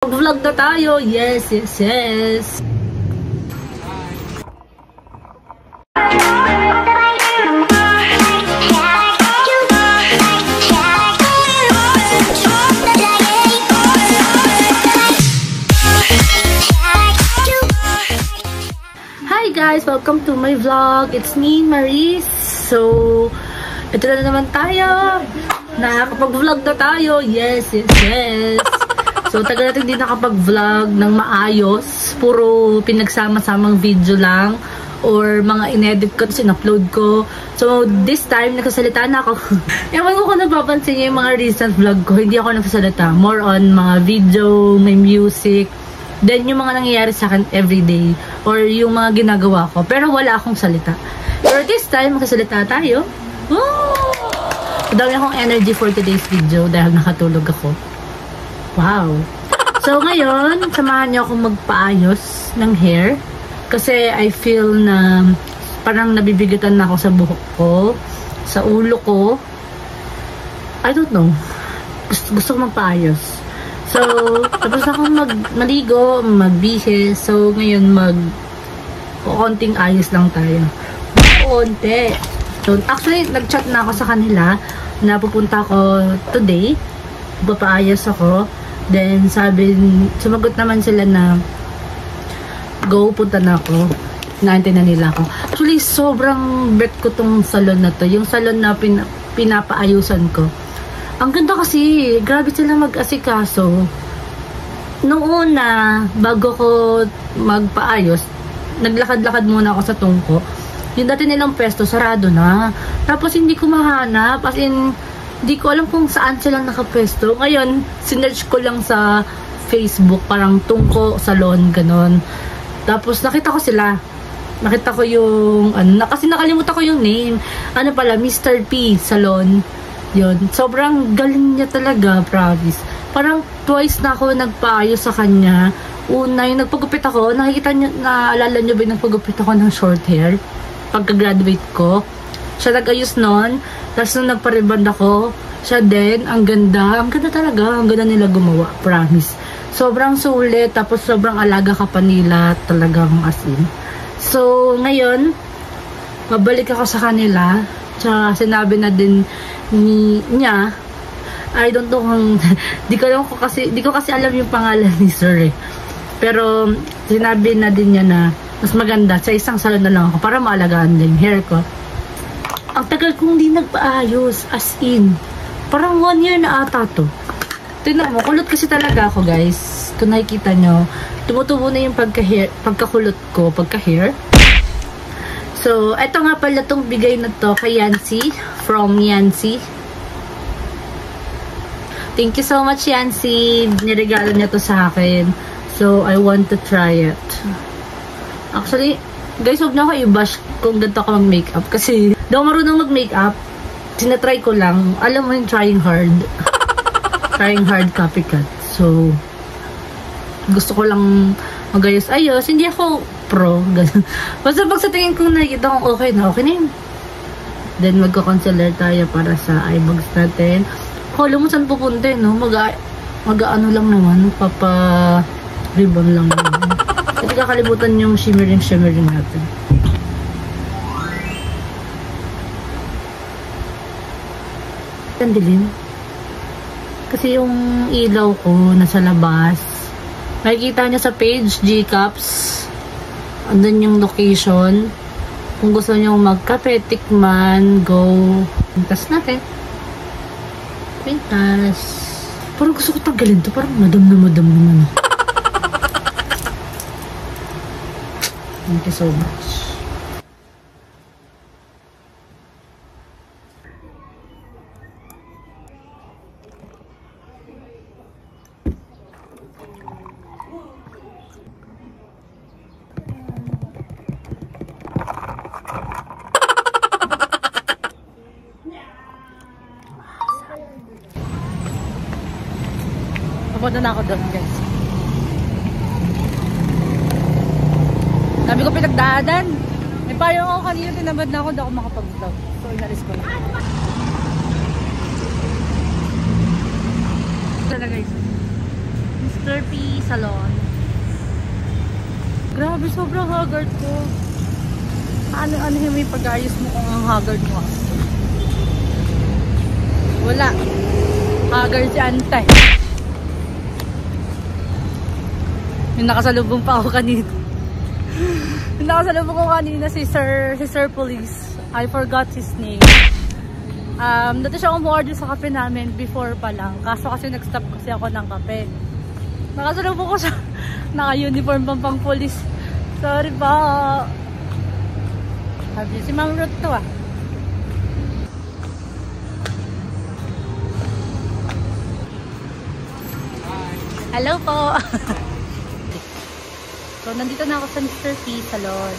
Vlog na tayo. Yes, yes, yes. Hi guys, welcome to my vlog. It's me, Maris. So, ito na naman tayo. Nakakapag-vlog na tayo. Yes, yes, yes. So, tagal natin din nakapag-vlog ng maayos. Puro pinagsama-samang video lang. Or mga inedit ko, tapos in-upload ko. So, this time, nagsasalita na ako. Ewan ko kung napapansin niyo yung mga recent vlog ko. Hindi ako nagsasalita. More on mga video, may music. Then, yung mga nangyayari sa akin everyday. Or yung mga ginagawa ko. Pero wala akong salita. Pero this time, magsasalita tayo. Woo! Madami akong energy for today's video dahil nakatulog ako. Wow! So, ngayon, samahan niyo akong magpaayos ng hair. Kasi I feel na parang nabibigatan na ako sa buhok ko, sa ulo ko. I don't know. Gusto ko magpaayos. So, tapos akong maligo, magbihis. So, ngayon konting ayos lang tayo. Konti. So, actually, nag-chat na ako sa kanila na pupunta ako today. Papaayos ako. Then, sumagot naman sila na go, punta na ako. Naantay na nila ako. Actually, sobrang bet ko tong salon na to. Yung salon na pinapaayusan ko. Ang ganda kasi, grabe sila mag-asikaso. Noong una, bago ko magpaayos, naglakad-lakad muna ako sa tungko. Yung dati nilang pwesto, sarado na. Tapos hindi ko mahanap. As in, hindi ko alam kung saan silang nakapwesto. Ngayon, sinerch ko lang sa Facebook, parang tungko, salon, ganon. Tapos nakita ko sila. Nakita ko yung, kasi nakalimutan ko yung name. Ano pala, Mr. P Salon. Yun. Sobrang galing niya talaga, promise. Parang twice na ako nagpaayos sa kanya. Una, yung nagpagupit ako, nakikita niyo, naalala niyo ba yung nagpagupit ako ng short hair? Pagka-graduate ko. Siya nag-ayos nun. Tapos nung nagpa-reband ako, siya din, ang ganda. Ang ganda talaga. Ang ganda nila gumawa, promise. Sobrang sulit. Tapos sobrang alaga ka pa nila. Talagang as in. So, ngayon, mabalik ako sa kanila. Tsaka sinabi na din niya, I don't know kung, di ko kasi alam yung pangalan ni Sir eh. Pero, sinabi na din niya na, mas maganda, sa isang salon na lang ako para maalagaan din yung hair ko. Ang tagal kong di nagpaayos, as in. Parang 1 year na ata to. Tignan mo, kulot kasi talaga ako guys. Kung nakikita nyo, tumutubo na yung pagkakulot ko, pagka-hair. So, eto nga pala tong bigay na to kay Yancy, from Yancy. Thank you so much, Yancy. Niregalo niya to sa akin. So, I want to try it. Actually, guys, huwag na ako i-bash kung ganito ako mag-makeup. Kasi, di ako marunong mag-makeup. Sinatry ko lang. Alam mo yung trying hard. Trying hard copycat. So, gusto ko lang magayos-ayos. Hindi ako pro. Basta pag sa tingin kong nakikita kong okay na yun. Then, magko-concealer tayo para sa eyebags natin. Kala mo saan pupunta, no? Mag-ano lang naman. Papa-ribbon lang naman. Hindi kakalimutan yung shimmering natin. Ang dilim. Kasi yung ilaw ko nasa labas. Makikita niyo sa page, Gcaps. Andun yung location. Kung gusto niyo magkape, tikman, go. Pintas natin. Pintas. Parang gusto ko tanggalin to. Parang madam naman. Thank you so much. Papunta na ako doon, guys. Sabi ko pinagdaanan. May payong ako kanina, tinamad na ako, hindi ako makapag-vlog. So, inalis ko na. Ito na guys. Mr. P Salon. Grabe, sobrang haggard ko. Ano yung may pag-ayos mo kung ang haggard mo? Wala. Haggard si Antay. Yung nakasalubong pa ako kanina. Yung nakasalubong ko kanina si Sir Police. I forgot his name. Dati siya umorder sa kape namin before pa lang. Kaso kasi nag-stop kasi ako ng kape. Nakasalubong ko siya. Naka-uniform pang police. Sorry pa. Sabi si Ma'am Ruth to ah. Hello po. So, nandito na ako sa Mr. P Salon.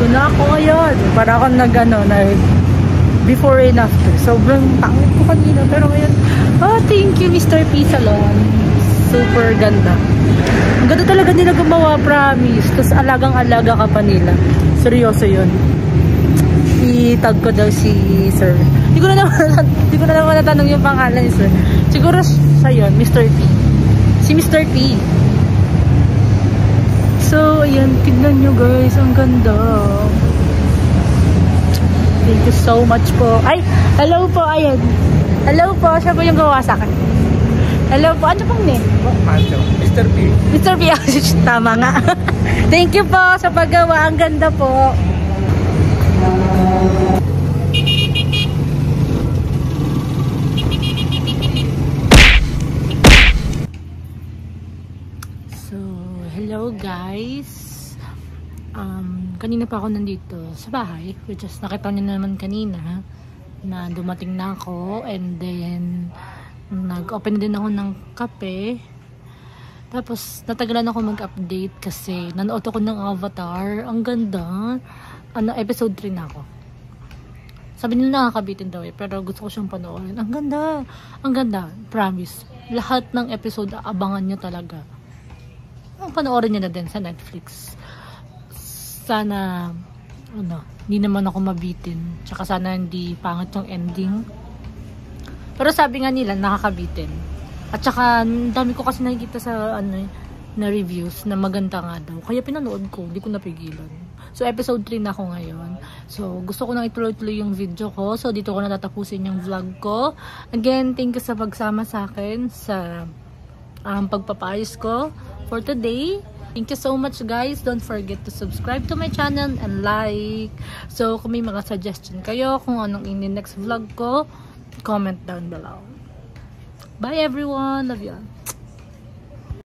Na ako ngayon. Para akong nag before and after. Sobrang pangit ko kanina. Pero ngayon, thank you Mr. P Salon. Super ganda. Ang ganda talaga nila gumawa, promise. Tapos alagang-alaga ka pa nila. Seryoso yun. I-tag ko daw si Sir. Hindi ko na naman natanong yung pangalan ni Sir. Siguro siya yun, Mr. P. Si Mr. P. So, ayan, tignan nyo guys, ang ganda. Thank you so much po. Ay, hello po, ayan. Hello po, siya po yung gawa sa akin. Hello po, ano pong name? Mr. P. Mr. P, tama nga. Thank you po sa paggawa, ang ganda po. Hello guys, kanina pa ako nandito sa bahay, which is nakita niyo naman kanina na dumating na ako, and then nag-open din ako ng kape. Tapos natagalan ako mag-update kasi nanood ako ng Avatar. Ang ganda. Episode 3 na ako. Sabi nila nakakabitin daw pero gusto ko siyang panoorin. Ang ganda. Ang ganda, promise. Lahat ng episode abangan niyo talaga. Panoorin niyo na din sa Netflix. Sana hindi naman ako mabitin. Tsaka sana hindi pangit yung ending. Pero sabi nga nila nakakabitin. At tsaka dami ko kasi nakikita sa na reviews na maganda nga daw. Kaya pinanood ko, hindi ko napigilan. So episode 3 na ako ngayon. So gusto ko nang ituloy-tuloy yung video ko. So dito ko na tatapusin yung vlog ko. Again, thank you sa pagsama sa akin sa pagpapayos ko for today. Thank you so much guys. Don't forget to subscribe to my channel and like. So kung may mga suggestion kayo kung anong next vlog ko, comment down below. Bye everyone. Love you all.